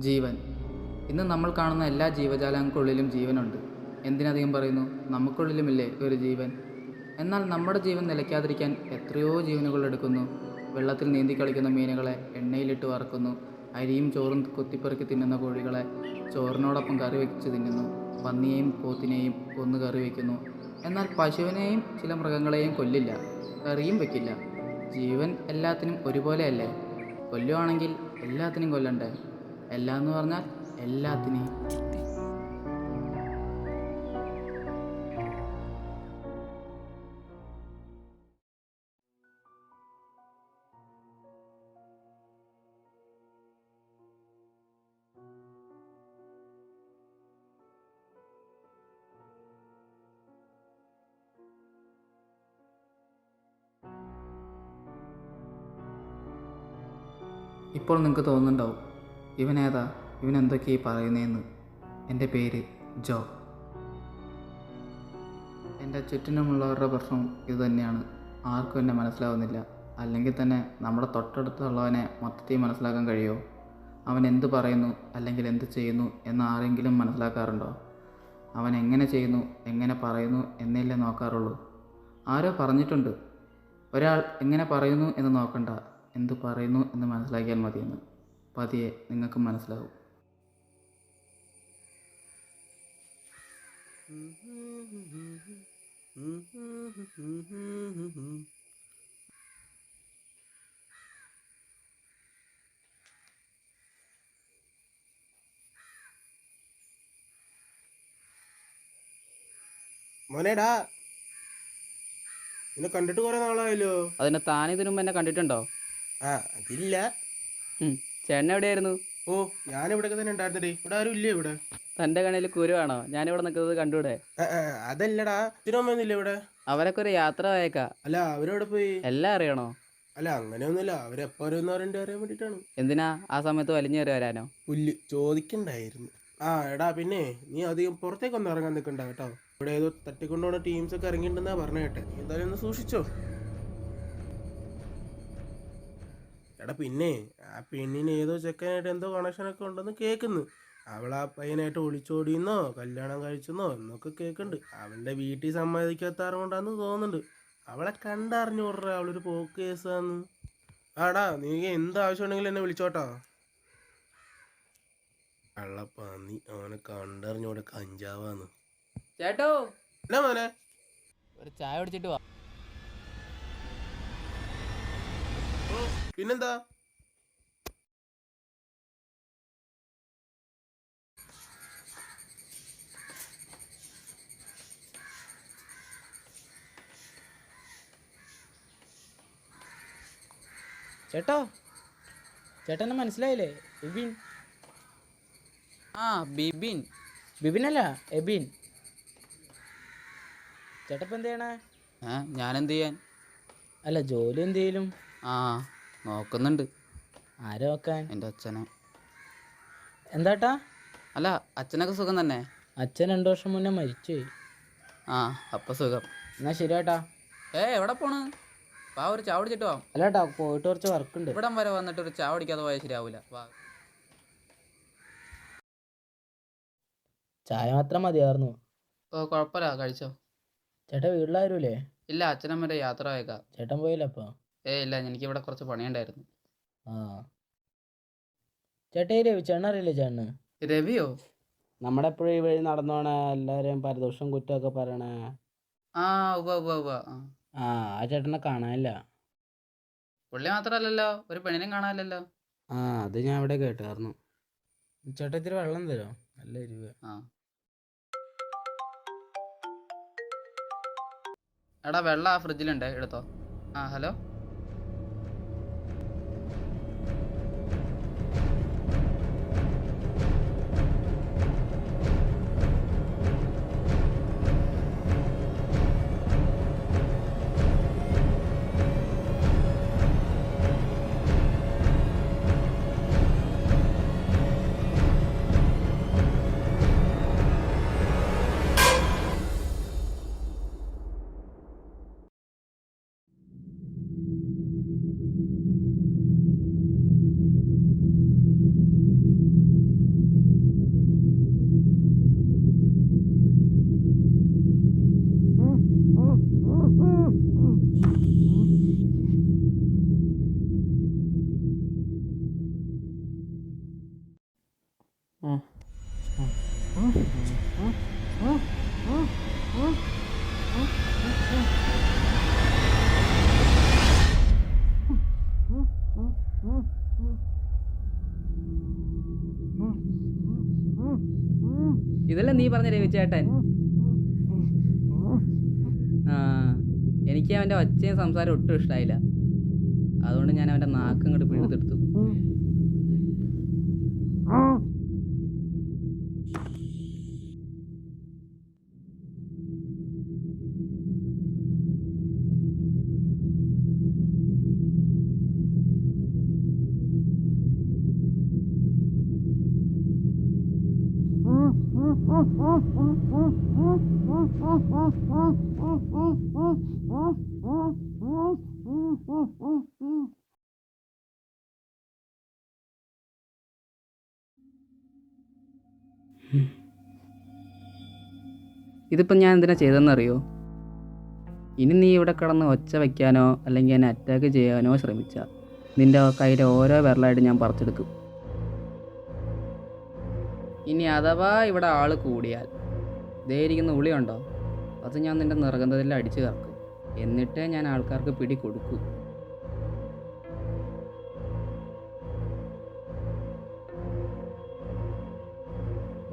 ജീവൻ. ഇന്ന് നമ്മൾ കാണുന്ന എല്ലാ ജീവജാലങ്ങൾക്കുള്ളിലും ജീവനുണ്ട്. എന്തിനധികം പറയുന്നു, നമുക്കുള്ളിലുമില്ലേ ഒരു ജീവൻ. എന്നാൽ നമ്മുടെ ജീവൻ നിലയ്ക്കാതിരിക്കാൻ എത്രയോ ജീവനുകൾ എടുക്കുന്നു. വെള്ളത്തിൽ നീന്തി കളിക്കുന്ന മീനുകളെ എണ്ണയിലിട്ട് വറക്കുന്നു. അരിയും ചോറും കൊത്തിപ്പെറുക്കി തിന്നുന്ന കോഴികളെ ചോറിനോടൊപ്പം കറി വെച്ച് തിന്നുന്നു. പന്നിയെയും പോത്തിനെയും കൊന്നു കറി വയ്ക്കുന്നു. എന്നാൽ പശുവിനെയും ചില മൃഗങ്ങളെയും കൊല്ലില്ല, കറിയും വെക്കില്ല. ജീവൻ എല്ലാത്തിനും ഒരുപോലെയല്ലേ? കൊല്ലുവാണെങ്കിൽ എല്ലാത്തിനും കൊല്ലണ്ടേ? എല്ലാം എന്ന് പറഞ്ഞാൽ എല്ലാത്തിനെയും. ഇപ്പോൾ നിങ്ങൾക്ക് തോന്നുന്നുണ്ടാവും, ഇവനേതാ, ഇവനെന്തൊക്കെയായി പറയുന്നതെന്ന്. എൻ്റെ പേര് ജോ. എൻ്റെ ചുറ്റിനുമുള്ളവരുടെ പ്രശ്നം ഇതുതന്നെയാണ്. ആർക്കും എന്നെ മനസ്സിലാവുന്നില്ല. അല്ലെങ്കിൽ തന്നെ നമ്മുടെ തൊട്ടടുത്തുള്ളവനെ മൊത്തത്തിൽ മനസ്സിലാക്കാൻ കഴിയുമോ? അവൻ എന്ത് പറയുന്നു അല്ലെങ്കിൽ എന്ത് ചെയ്യുന്നു എന്ന് ആരെങ്കിലും മനസ്സിലാക്കാറുണ്ടോ? അവൻ എങ്ങനെ ചെയ്യുന്നു, എങ്ങനെ പറയുന്നു എന്നല്ലേ നോക്കാറുള്ളൂ. ആരോ പറഞ്ഞിട്ടുണ്ട്, ഒരാൾ എങ്ങനെ പറയുന്നു എന്ന് നോക്കണ്ട, എന്ത് പറയുന്നു എന്ന് മനസ്സിലാക്കിയാൽ മതിയെന്ന്. പതിയെ നിങ്ങൾക്ക് മനസ്സിലാവും. മോനേടാ, നിന്നെ കണ്ടിട്ട് കുറെ നാളായല്ലോ. അതിനെ താൻ ഇതിനു മുമ്പ് എന്നെ കണ്ടിട്ടുണ്ടോ? ആ, അതില്ല. ചേട്ടൻ എവിടെയായിരുന്നു? ഓ, ഞാൻ ഇവിടെയൊക്കെ തന്നെ ഉണ്ടായിരുന്നടേ. ഇവിടെ ആരും ഇല്ലേ ഇവിടെ? തൻ്റെ കണ്ണിൽ കുരുവാണോ ഞാനിവിടെ നിൽക്കുന്നത്? കണ്ടൂടെ? അതല്ലടാ, അച്ഛനമ്മയൊന്നുമില്ല ഇവിടെ. അവരൊക്കെ ഒരു യാത്ര അയക്കാം. അല്ല, അവരവിടെ പോയി? എല്ലാം അറിയണോ? അല്ല, അങ്ങനെയൊന്നുമില്ല. അവരെപ്പോ വരുമെന്ന് അറിയാൻ വേണ്ടിട്ടാണ്. എന്തിനാ ആ സമയത്ത് വലിഞ്ഞേറി വരാനോ? പുല്ല് ചോദിക്കണ്ടായിരുന്നു. ആ എടാ, പിന്നെ നീ അധികം പുറത്തേക്കൊന്നും ഇറങ്ങാൻ നിൽക്കണ്ട കേട്ടോ. ഇവിടെ ഏതോ തട്ടിക്കൊണ്ടുപോണ ടീംസ് ഒക്കെ ഇറങ്ങിയിട്ടുണ്ടെന്നാ പറഞ്ഞ കേട്ടെ. നീ എന്തായാലും ഒന്ന് സൂക്ഷിച്ചോ. എടാ, പിന്നെ ആ പെണ്ണിന് ഏതോ ചെക്കനായിട്ട് എന്തോ കണക്ഷനൊക്കെ ഉണ്ടെന്ന് കേൾക്കുന്നു. അവൾ ആ പയ്യനായിട്ട് ഒളിച്ചോടിയെന്നോ കല്യാണം കഴിച്ചെന്നോ എന്നൊക്കെ കേൾക്കുന്നുണ്ട്. അവളുടെ വീട്ടിൽ സമ്മതിക്കാത്താറ് കൊണ്ടാന്ന് തോന്നുന്നുണ്ട്. അവളെ കണ്ടറിഞ്ഞു വിടറ, അവളൊരു പോക്ക് കേസാന്ന്. ആടാ, നീ എന്താവശ്യമുണ്ടെങ്കിലും എന്നെ വിളിച്ചോട്ടോ. കള്ളപ്പന്നി, അവനെ കണ്ടറിഞ്ഞൂടെ കഞ്ചാവാന്ന്. ചേട്ടോ, എന്നാ മോനെ? ഒരു ചായ കുടിച്ചിട്ട് വാ. പിന്നെന്താ? ചേട്ടോ, ചേട്ടനെ മനസ്സിലായില്ലേ? എബിൻ. ആ, ബിബിൻ. ബിബിനല്ല, എബിൻ. ചേട്ടപ്പം എന്ത് ചെയ്യണേ? ഞാനെന്ത് ചെയ്യാൻ? അല്ല, ജോലി എന്തെങ്കിലും? ആ, നോക്കുന്നുണ്ട്. ആരെ നോക്കാൻ? എൻ്റെ അച്ഛനെ. എന്താട്ടാ? അല്ല, അച്ഛനൊക്കെ സുഖം തന്നെ. അച്ഛൻ 2 വർഷം മുന്നേ മരിച്ചുപോയി. ആ, അപ്പം സുഖം. എന്നാ ശരി ഏട്ടാ. എവിടെ പോണ്? വാ, ഒരു ചായ കുടിച്ചിട്ട് വാ. അല്ല ഏട്ടാ, പോയിട്ട് കുറച്ച് വർക്കുണ്ട്. ഇവിടം വരെ വന്നിട്ട് ഒരു ചായ കുടിക്കാതെ പോയാൽ ശരിയാവില്ല. വാ. ചായ മാത്രം മതിയായിരുന്നു. ഓ, കുഴപ്പമില്ല, കഴിച്ചോ. ചേട്ടാ, വീട്ടിലാരുമില്ലേ? ഇല്ല, അച്ഛനമ്മരെ യാത്ര അയക്കാം. ചേട്ടൻ പോയില്ല അപ്പോൾ? ഇല്ല, എനിക്കിവിടെ കുറച്ച് പണിയുണ്ടായിരുന്നു. ആ ചേട്ടാ, ഈ രവിചേട്ടൻ അറിയില്ലേ ചേട്ടന്? രവിയോ? നമ്മുടെ എപ്പോഴും ഈ വഴി നടന്നു പോണ, എല്ലാവരെയും പരദോഷം കുറ്റമൊക്കെ പറയണേ. ആ, ഉവ്വ ഉവ്വ ഉവ്വ. ആ ചേട്ടനെ കാണാനില്ല. പുള്ളി മാത്രമല്ലല്ലോ, ഒരു പെണ്ണിനും കാണാനില്ലല്ലോ. ആ, അത് ഞാൻ ഇവിടെ കേട്ടായിരുന്നു. ചേട്ടാ, ഇത്തിരി വെള്ളം തരോ? നല്ല എരിവ്. ആ, എടാ, വെള്ളം ആ ഫ്രിഡ്ജിലുണ്ട്, എടുത്തോ. ആ, ഹലോ. നീ പറഞ്ഞ രവിച്ചേട്ടൻ? ആ, എനിക്ക് അവൻ്റെ ഒച്ചയും സംസാരം ഒട്ടും ഇഷ്ടമായില്ല. അതുകൊണ്ട് ഞാൻ അവൻ്റെ നാക്കം ഇങ്ങോട്ട് പിഴുതെടുത്തു. ഇതിപ്പം ഞാൻ എന്തിനാ ചെയ്തതെന്നറിയോ? ഇനി നീ ഇവിടെ കിടന്ന് ഒച്ച വയ്ക്കാനോ അല്ലെങ്കിൽ എന്നെ അറ്റാക്ക് ചെയ്യാനോ ശ്രമിച്ചാൽ നിൻ്റെ കയ്യിലെ ഓരോ വിരലായിട്ട് ഞാൻ പറിച്ചെടുക്കും. ഇനി അഥവാ ഇവിടെ ആൾ കൂടിയാൽ ദേ ഇരിക്കുന്ന ഉളിയുണ്ടോ, അത് ഞാൻ നിൻ്റെ നിർഗന്ധത്തിൽ അടിച്ചു കറക്കും. എന്നിട്ടേ ഞാൻ ആൾക്കാർക്ക് പിടി കൊടുക്കൂ.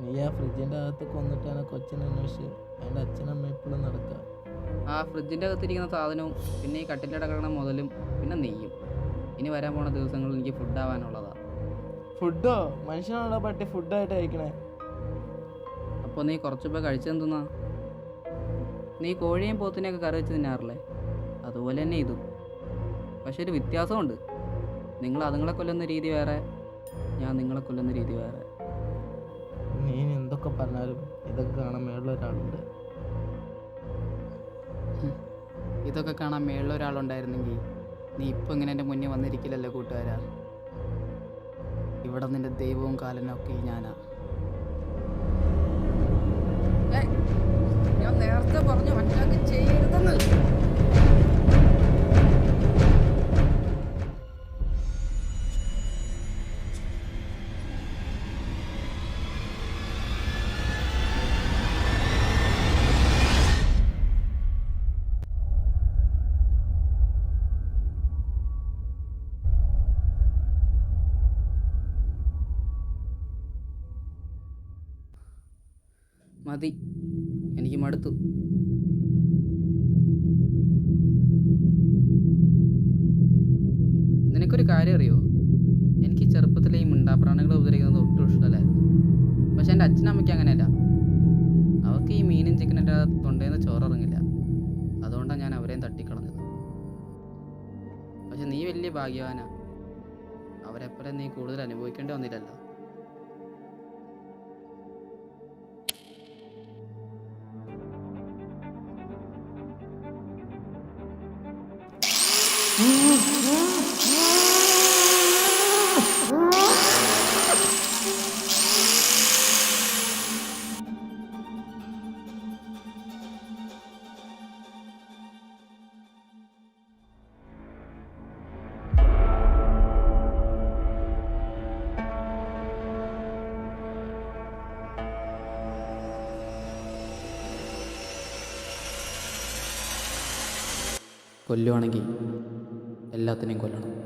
നീ ആ ഫ്രിഡ്ജിൻ്റെ അകത്ത് കൊന്നിട്ടാണ് കൊച്ചിനെ അന്വേഷിച്ച് എൻ്റെ അച്ഛനമ്മ എപ്പോഴും നടക്കുക. ആ ഫ്രിഡ്ജിൻ്റെ അകത്തിരിക്കുന്ന സാധനവും പിന്നെ ഈ കട്ടിലിൻ്റെ കിടക്കണ മുതലും പിന്നെ നെയ്യും ഇനി വരാൻ പോണ ദിവസങ്ങളിൽ എനിക്ക് ഫുഡാവാനുള്ളതാണ്. ഫുഡോ? മനുഷ്യനാണോ പട്ടി ഫുഡായിട്ട് കഴിക്കണേ? അപ്പോൾ നീ കുറച്ചുപേർ കഴിച്ചെന്തുന്നാ? നീ കോഴിയും പോത്തിനെയൊക്കെ കറി വെച്ച് തിന്നാറില്ലേ? അതുപോലെ തന്നെ ഇതും. പക്ഷെ ഒരു വ്യത്യാസമുണ്ട്. നിങ്ങൾ അതുങ്ങളെ കൊല്ലുന്ന രീതി വേറെ, ഞാൻ നിങ്ങളെ കൊല്ലുന്ന രീതി വേറെ. നീ എന്തൊക്കെ പറഞ്ഞാലും ഇതൊക്കെ കാണാൻ മേളിൽ ഒരാളുണ്ട്. ഇതൊക്കെ കാണാൻ മേളിൽ ഒരാളുണ്ടായിരുന്നെങ്കിൽ നീ ഇപ്പോൾ ഇങ്ങനെ എൻ്റെ മുന്നിൽ വന്നിരിക്കില്ലല്ലോ കൂട്ടുകാരാ. ഇവിടെ നിൻ്റെ ദൈവവും കാലനും ഒക്കെ ഞാനാ. ഞാൻ നേരത്തെ പറഞ്ഞു അറ്റാക്ക് ചെയ്യരുതെന്ന്. മതി, എനിക്ക് മടുത്തു. നിനക്കൊരു കാര്യം അറിയോ? എനിക്ക് ചെറുപ്പത്തിലെ ഈ മിണ്ടാപ്രാണികളെ ഉപദ്രവിക്കുന്നത് ഒട്ടും ഇഷ്ടമല്ലായിരുന്നു. പക്ഷെ എൻ്റെ അച്ഛനമ്മയ്ക്ക് അങ്ങനെയല്ല. അവർക്ക് ഈ മീനും ചിക്കനും തൊണ്ടയിൽ നിന്ന് ചോറിറങ്ങില്ല. അതുകൊണ്ടാണ് ഞാൻ അവരെയും തട്ടിക്കളഞ്ഞത്. പക്ഷെ നീ വലിയ ഭാഗ്യവാനാ. അവരെപ്പോലെ നീ കൂടുതൽ അനുഭവിക്കേണ്ടി വന്നില്ലല്ലോ. കൊല്ലുവാണെങ്കിൽ എല്ലാത്തിനെയും കൊല്ലണം.